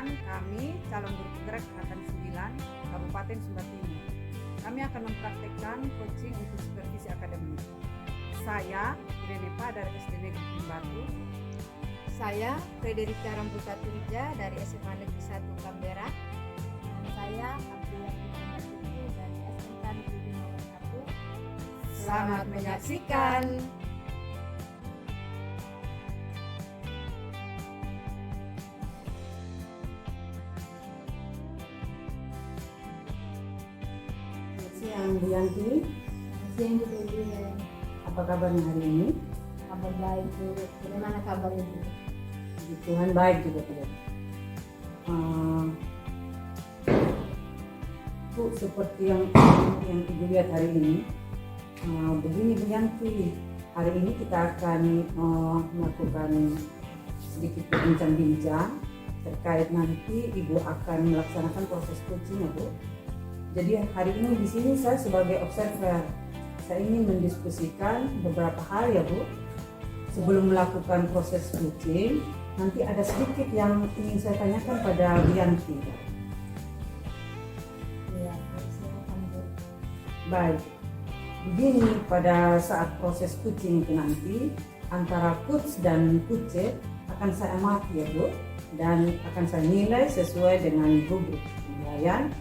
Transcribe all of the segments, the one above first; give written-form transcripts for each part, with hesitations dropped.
kami calon guru penggerak Angkatan 9 Kabupaten Sumba Timur. Kami akan mempraktekkan coaching untuk supervisi akademik. Saya Irenepa dari SD Negeri Batu. Saya Frederika Rambuta Turija dari SMA Negeri 1 Canberra. Dan saya Abdullah dari SMK Negeri Nomor 1. Selamat menyaksikan. Siang Bu Yanti, Siang Bu Dewi, apa kabarnya hari ini? kabar baik Bu. Bagaimana kabar Ibu? Puji Tuhan baik juga tidak. Bu, seperti yang Ibu lihat hari ini, begini Bu Yanti, hari ini kita akan melakukan sedikit bincang-bincang terkait nanti Ibu akan melaksanakan proses coaching ya Bu. Jadi hari ini di sini saya sebagai observer, saya ingin mendiskusikan beberapa hal ya Bu. Sebelum melakukan proses coaching, nanti ada sedikit yang ingin saya tanyakan pada Bu Yanti. Iya, silakan Bu. Baik, begini pada saat proses coaching itu nanti antara coach dan coach akan saya amati ya Bu, dan akan saya nilai sesuai dengan rubrik penilaian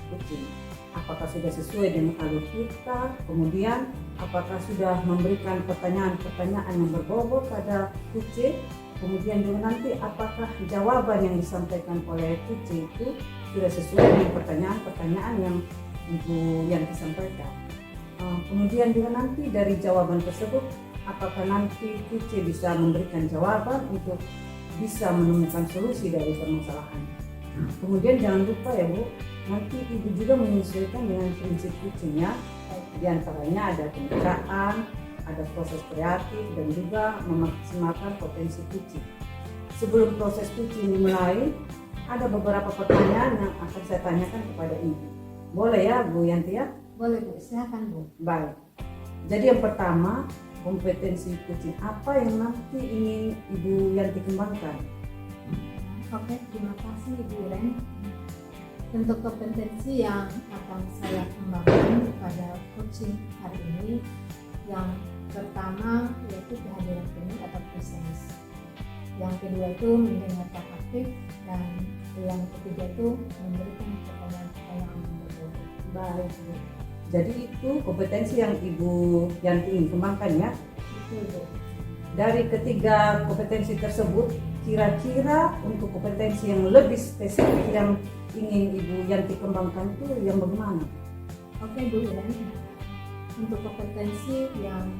coaching. Apakah sudah sesuai dengan alur kita, kemudian apakah sudah memberikan pertanyaan-pertanyaan yang berbobot pada coach, kemudian juga nanti apakah jawaban yang disampaikan oleh coach itu sudah sesuai dengan pertanyaan-pertanyaan yang disampaikan. Kemudian juga nanti dari jawaban tersebut apakah nanti coach bisa memberikan jawaban untuk bisa menemukan solusi dari permasalahan. Kemudian jangan lupa ya Bu, nanti Ibu juga menyesuaikan dengan prinsip coachingnya. Di antaranya ada kemitraan, ada proses kreatif, dan juga memaksimalkan potensi coaching. Sebelum proses coaching dimulai, ada beberapa pertanyaan yang akan saya tanyakan kepada Ibu. Boleh ya Bu Yanti ya? Boleh Bu, silakan Bu. Baik. Jadi yang pertama, kompetensi coaching apa yang nanti ingin Ibu Yanti kembangkan? Oke, terima kasih Ibu Iren. Untuk kompetensi yang akan saya kembangkan pada coaching hari ini, yang pertama yaitu kehadiran penuh atau presence. Yang kedua itu mendengarkan aktif, dan yang ketiga itu memberikan pertanyaan-pertanyaan yang berbobot. Baik. Jadi itu kompetensi yang Ibu Yanti ingin kembangkan ya. Betul Bu. Dari ketiga kompetensi tersebut, kira-kira untuk kompetensi yang lebih spesifik yang ingin Ibu Yanti kembangkan itu yang bagaimana? Oke Bu Iren, untuk kompetensi yang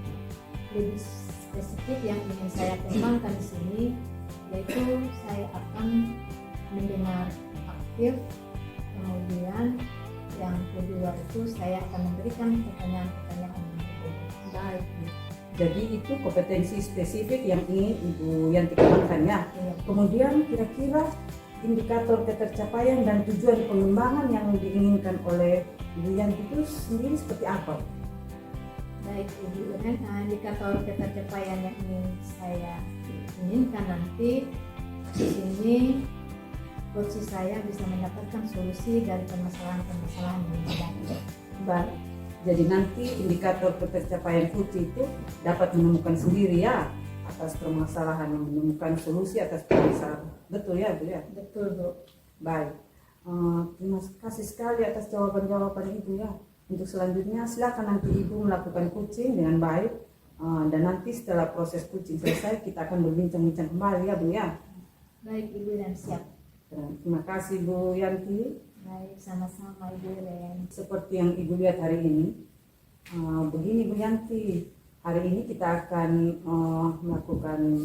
lebih spesifik yang ingin saya kembangkan di sini, yaitu saya akan mendengar aktif, kemudian yang kedua itu saya akan memberikan pertanyaan-pertanyaan yang berbobot. Baik. Jadi itu kompetensi spesifik yang ingin Ibu Yanti kembangkan ya. Iya. Kemudian kira-kira indikator ketercapaian dan tujuan pengembangan yang diinginkan oleh Ibu Yanti itu sendiri seperti apa? Baik Ibu Iren, indikator ketercapaian yang ingin saya inginkan nanti di sini coach saya bisa mendapatkan solusi dari permasalahan-permasalahan yang ada. Baik. Jadi nanti indikator ketercapaian coach itu dapat menemukan sendiri ya atas permasalahan, yang menemukan solusi atas permasalahan. Betul ya Bu ya? Betul Bu. Baik. Terima kasih sekali atas jawaban-jawaban Ibu ya. Untuk selanjutnya silakan nanti Ibu melakukan coaching dengan baik, dan nanti setelah proses coaching selesai kita akan berbincang-bincang kembali ya Bu ya. Baik Ibu dan siap. Terima kasih Bu Yanti. Baik, sama-sama Ibu Iren. Seperti yang Ibu lihat hari ini, begini Bu Yanti, hari ini kita akan melakukan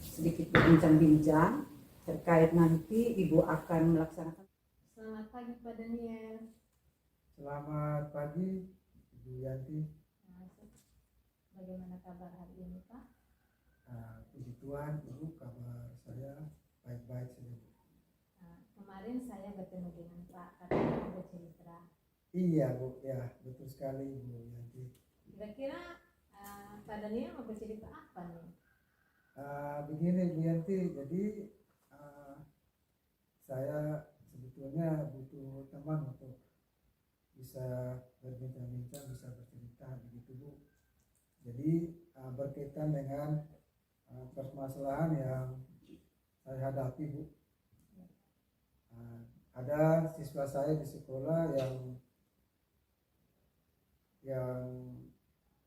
sedikit bincang-bincang terkait nanti Ibu akan melaksanakan. Selamat pagi Pak Daniel. Selamat pagi Ibu Yanti. Bagaimana kabar hari ini Pak? Puji Tuhan Ibu, kabar saya baik-baik saja. Kemarin saya bertemu dengan Pak, katanya ada cerita. Iya Bu, ya betul sekali Bu Yanti. Kira-kira Pak Daniel mau bercerita apa nih? Begini Bu Yanti, jadi saya sebetulnya butuh teman untuk bisa berbincang-bincang, bisa bercerita begitu Bu. Jadi berkaitan dengan permasalahan yang saya hadapi Bu. Ada siswa saya di sekolah yang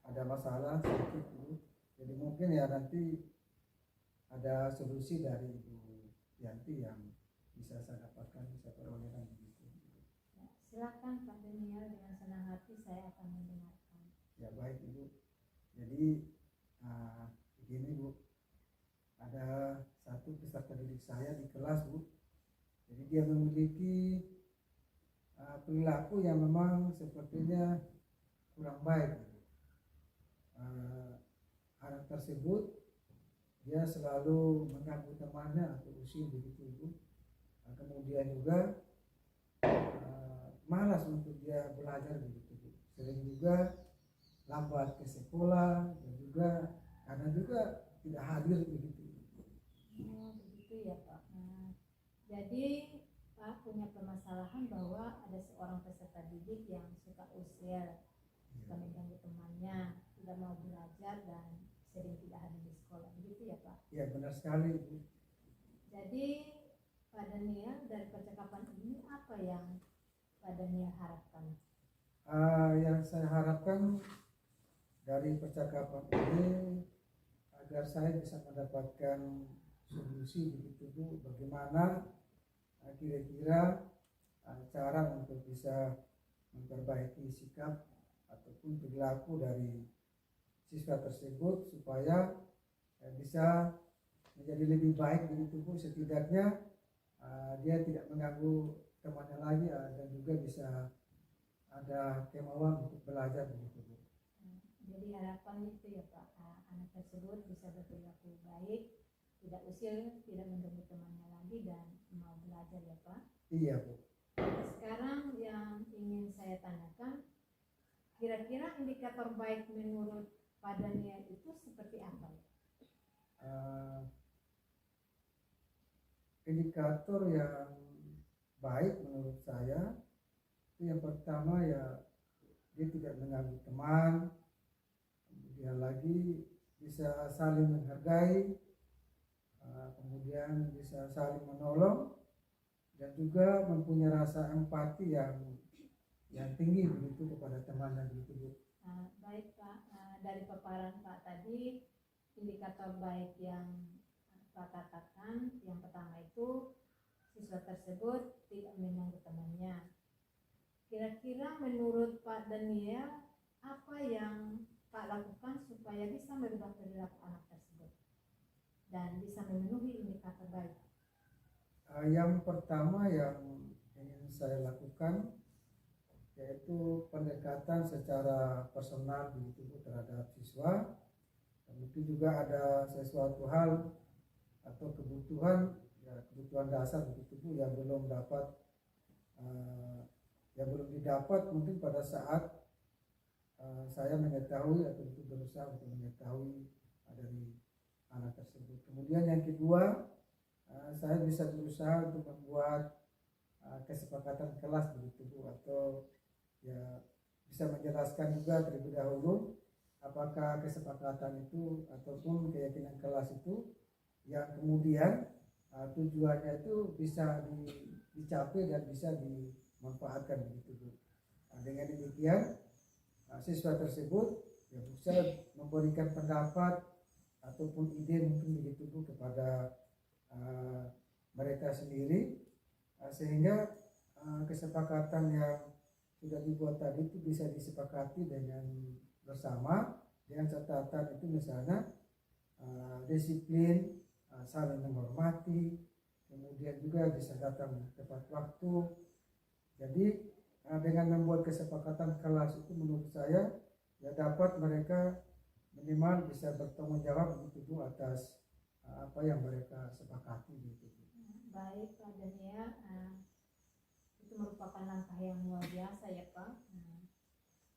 ada masalah sedikit Bu. Jadi mungkin ya nanti ada solusi dari Ibu Yanti yang bisa saya dapatkan, bisa perolehkan begitu. Ya, silakan Pak Daniel, dengan senang hati saya akan mendengarkan. Ya baik Ibu. Jadi begini Bu, ada satu peserta didik saya di kelas Bu. Jadi dia memiliki perilaku yang memang sepertinya kurang baik. Anak tersebut dia selalu mengganggu temannya atau usir begitu Bu. Kemudian juga malas untuk dia belajar begitu Bu. Sering juga lambat ke sekolah dan juga kadang juga tidak hadir begitu. Oh, begitu ya Pak. Jadi Pak punya permasalahan bahwa ada seorang peserta didik yang suka usil, suka mengganggu temannya, tidak mau belajar dan sering tidak hadir di sekolah. Begitu ya Pak? Ya benar sekali Bu. Jadi Pak Daniel, dari percakapan ini apa yang Pak Daniel harapkan? Yang saya harapkan dari percakapan ini agar saya bisa mendapatkan solusi begitu Bu, bagaimana kira-kira cara untuk bisa memperbaiki sikap ataupun perilaku dari siswa tersebut supaya bisa menjadi lebih baik begitu Bu, setidaknya dia tidak mengganggu temannya lagi dan juga bisa ada kemauan untuk belajar begitu Bu. Jadi harapan itu ya Pak, anak tersebut bisa berperilaku baik, tidak usil, tidak mengganggu temannya lagi dan mau belajar ya Pak. Iya Bu. Sekarang yang ingin saya tanyakan, kira-kira indikator baik menurut Pak Daniel itu seperti apa? Indikator yang baik menurut saya itu yang pertama ya dia tidak mengganggu teman, kemudian lagi bisa saling menghargai, kemudian bisa saling menolong dan juga mempunyai rasa empati yang tinggi begitu kepada temannya begitu Bu. Baik Pak, dari paparan Pak tadi indikator baik yang Pak katakan yang pertama itu siswa tersebut tidak mengganggu temannya. Kira-kira menurut Pak Daniel apa yang Pak lakukan supaya bisa merubah perilaku anak tersebut dan bisa memenuhi indikator baik? Yang pertama yang ingin saya lakukan yaitu pendekatan secara personal begitu Bu terhadap siswa. Dan itu juga ada sesuatu hal atau kebutuhan dasar begitu Bu yang belum didapat mungkin pada saat saya mengetahui atau itu berusaha untuk mengetahui dari anak tersebut. Kemudian yang kedua, saya bisa berusaha untuk membuat kesepakatan kelas begitu Bu, atau ya bisa menjelaskan juga terlebih dahulu apakah kesepakatan itu ataupun keyakinan kelas itu yang kemudian tujuannya itu bisa dicapai dan bisa dimanfaatkan begitu Bu. Dengan demikian siswa tersebut ya bisa memberikan pendapat ataupun ide mungkin begitu Bu kepada mereka sendiri sehingga kesepakatan yang sudah dibuat tadi itu bisa disepakati dengan bersama dengan catatan itu misalnya disiplin, saling menghormati, kemudian juga bisa datang tepat waktu. Jadi dengan membuat kesepakatan kelas itu menurut saya ya dapat mereka minimal bisa bertanggung jawab begitu Bu atas apa yang mereka sepakati gitu. Baik Pak Daniel, itu merupakan langkah yang luar biasa ya Pak.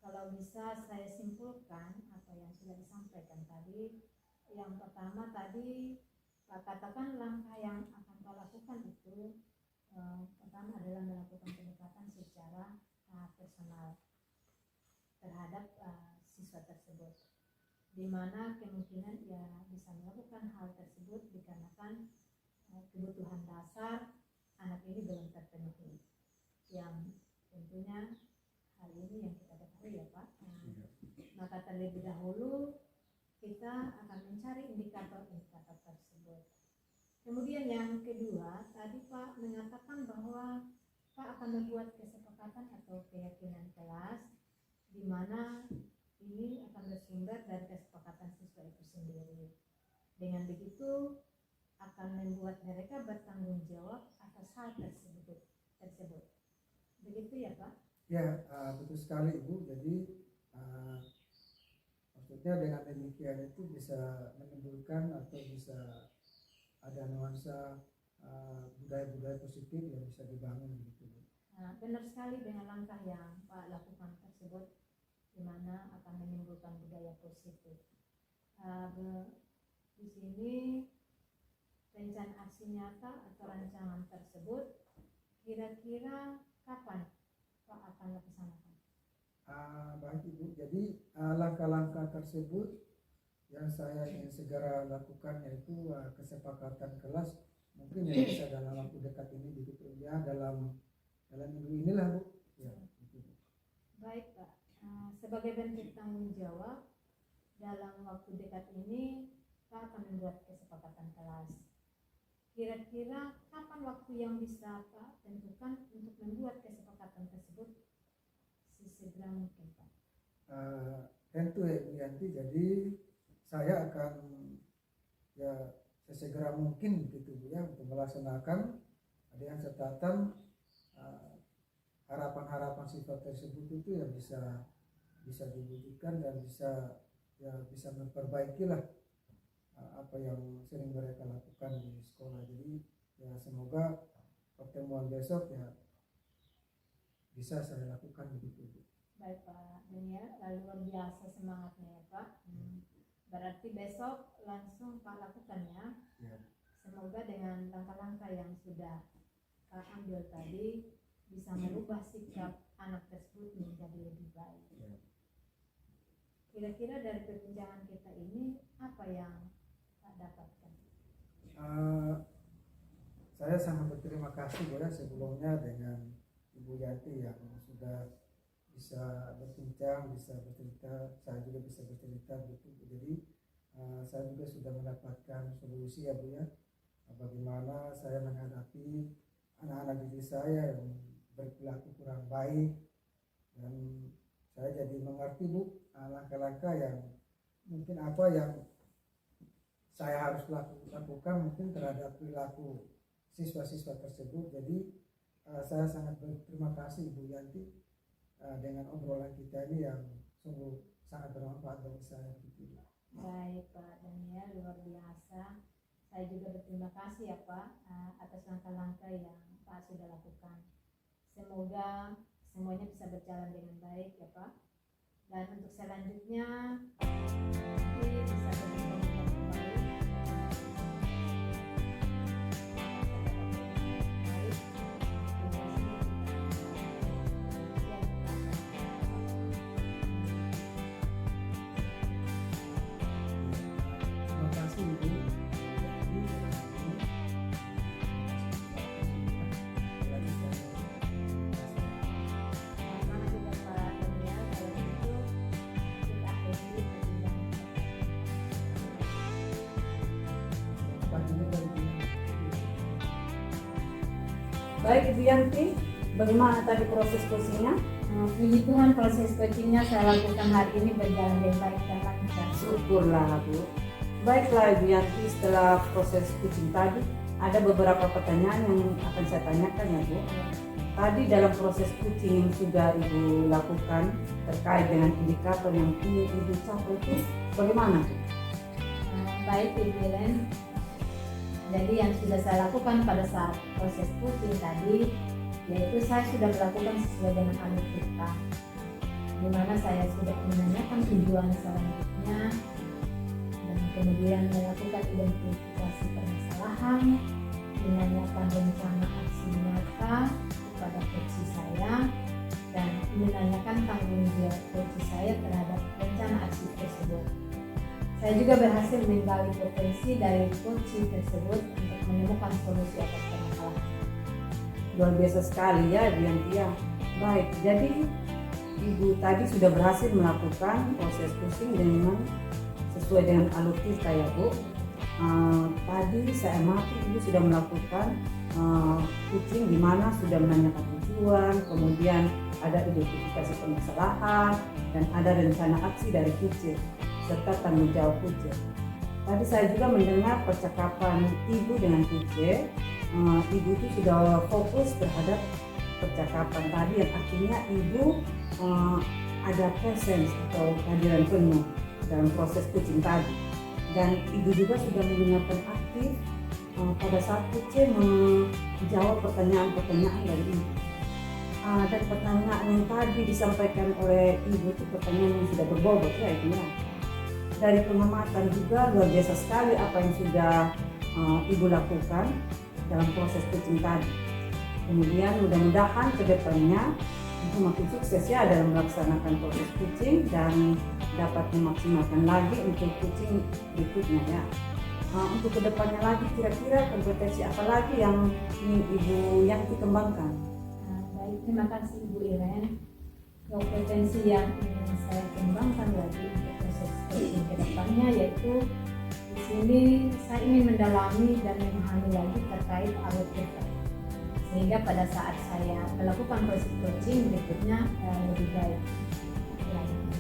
Kalau bisa saya simpulkan apa yang sudah disampaikan tadi, yang pertama tadi Pak katakan langkah yang akan Pak lakukan itu di mana kemungkinan ia bisa melakukan hal tersebut dikarenakan kebutuhan dasar anak ini belum terpenuhi, yang tentunya hal ini yang kita ketahui ya Pak. Maka terlebih dahulu kita akan mencari indikator-indikator tersebut. Kemudian yang kedua, tadi Pak mengatakan bahwa Pak akan membuat kesepakatan atau keyakinan kelas di mana ini akan bersumber dari kesepakatan siswa itu sendiri. Dengan begitu akan membuat mereka bertanggung jawab atas hal tersebut. Begitu ya Pak? Ya, betul sekali Ibu. Jadi maksudnya dengan demikian itu bisa menimbulkan atau bisa ada nuansa budaya-budaya positif yang bisa dibangun gitu. Nah, benar sekali dengan langkah yang Pak lakukan tersebut, di mana akan menimbulkan budaya positif. Di sini rencana aksi nyata atau rancangan tersebut kira-kira kapan Pak akan laksanakan? Baik Ibu, jadi langkah-langkah tersebut yang saya ingin segera lakukan yaitu kesepakatan kelas, mungkin yang bisa dalam waktu dekat ini begitu ya, dalam minggu inilah Bu. Ya, gitu. Baik Pak, sebagai bentuk tanggung jawab dalam waktu dekat ini Pak akan membuat kesepakatan kelas. Kira-kira kapan waktu yang bisa Pak tentukan untuk membuat kesepakatan tersebut sesegera mungkin Pak? Tentu ya Bu Yanti, jadi saya akan ya sesegera mungkin gitu Bu ya untuk melaksanakan dengan catatan harapan-harapan sifat tersebut itu ya bisa diwujudkan dan bisa memperbaikilah apa yang sering mereka lakukan di sekolah. Jadi ya semoga pertemuan besok ya bisa saya lakukan begitu Bu. Baik Pak Daniel, luar biasa semangatnya ya Pak. Berarti besok langsung Pak lakukan ya. Semoga dengan langkah-langkah yang sudah Pak ambil tadi bisa merubah sikap anak tersebut menjadi lebih baik. Kira-kira dari perbincangan kita ini apa yang Pak dapatkan? Saya sangat berterima kasih Bu ya sebelumnya dengan Ibu Yanti yang sudah bisa berbincang, bisa bercerita, saya juga bisa bercerita gitu. Jadi saya juga sudah mendapatkan solusi ya Bu ya, bagaimana saya menghadapi anak-anak didik saya yang berperilaku kurang baik, dan saya jadi mengerti Bu langkah-langkah yang mungkin apa yang saya harus lakukan mungkin terhadap perilaku siswa-siswa tersebut. Jadi saya sangat berterima kasih Ibu Yanti dengan obrolan kita ini yang sungguh sangat bermanfaat bagi saya gitu. Baik Pak Daniel, luar biasa. Saya juga berterima kasih ya Pak atas langkah-langkah yang Pak sudah lakukan. Semoga semuanya bisa berjalan dengan baik ya Pak. Dan untuk selanjutnya nanti bisa berbincang kembali. Terima kasih Ibu. Sama juga Pak Daniel, kalau gitu kita akhiri perbincangan. Baik Ibu Yanti, bagaimana tadi proses coachingnya? Puji Tuhan, proses coachingnya saya lakukan hari ini berjalan dengan baik dan lancar. Syukurlah Bu. Baiklah Ibu Yanti, setelah proses coaching tadi ada beberapa pertanyaan yang akan saya tanyakan ya Bu. Tadi dalam proses coaching yang sudah Ibu lakukan terkait dengan indikator yang ingin Ibu capai itu bagaimana? Baik Ibu Len, jadi yang sudah saya lakukan pada saat proses coaching tadi, yaitu saya sudah melakukan sesuai dengan alutsista, di mana saya sudah menanyakan tujuan selanjutnya dan kemudian melakukan identifikasi permasalahan, menanyakan rencana aksi nyata kepada coach saya, dan menanyakan tanggung jawab coach saya terhadap rencana aksi tersebut. Saya juga berhasil menggali potensi dari coaching tersebut untuk menemukan solusi atas permasalahan. Luar biasa sekali ya Bu Yanti ya. Baik, jadi Ibu tadi sudah berhasil melakukan proses coaching dengan sesuai dengan alur kita ya Bu. Tadi saya amati Ibu sudah melakukan coaching di mana sudah menanyakan tujuan, kemudian ada identifikasi permasalahan, dan ada rencana aksi dari coaching serta tanggung jawab coaching. Tadi saya juga mendengar percakapan Ibu dengan coaching. Ibu itu sudah fokus terhadap percakapan tadi yang artinya Ibu ada presence atau kehadiran penuh dalam proses coaching tadi. Dan Ibu juga sudah mendengarkan aktif pada saat coaching menjawab pertanyaan-pertanyaan dari Ibu. Dan pertanyaan yang tadi disampaikan oleh Ibu itu pertanyaan yang sudah berbobot ya itu ya. Dari pengamatan juga luar biasa sekali apa yang sudah Ibu lakukan dalam proses coaching tadi. Kemudian mudah-mudahan ke depannya Ibu makin sukses ya dalam melaksanakan proses coaching dan dapat memaksimalkan lagi untuk coaching berikutnya ya. Untuk kedepannya lagi kira-kira kompetensi apa lagi yang ingin Ibu Yanti kembangkan? Baik, terima kasih Ibu Iren. Kompetensi yang ingin saya kembangkan lagi untuk proses coaching ke depannya yaitu di sini saya ingin mendalami dan memahami lagi terkait alur kita. Sehingga pada saat saya melakukan proses coaching berikutnya lebih baik.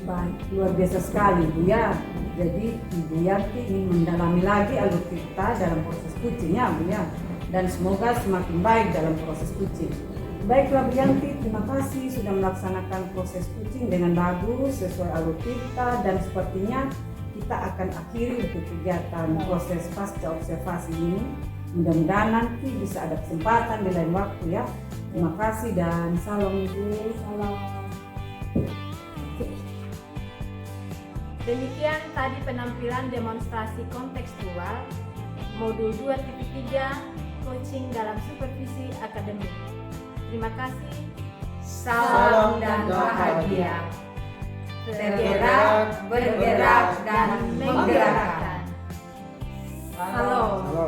Baik, luar biasa sekali Bu ya. Jadi Ibu Yanti ingin mendalami lagi alur kita dalam proses coaching ya Bu ya. Dan semoga semakin baik dalam proses coaching. Baiklah Bu Yanti, terima kasih sudah melaksanakan proses coaching dengan bagus sesuai alur kita, dan sepertinya kita akan akhiri untuk kegiatan proses pasca observasi ini. Mudah-mudahan nanti bisa ada kesempatan di lain waktu ya. Terima kasih dan salam Ibu. Salam. Demikian tadi penampilan demonstrasi kontekstual modul 2.3 coaching dalam supervisi akademik. Terima kasih. Salam dan bahagia. Tergerak, bergerak, dan menggerakkan. Halo. Halo.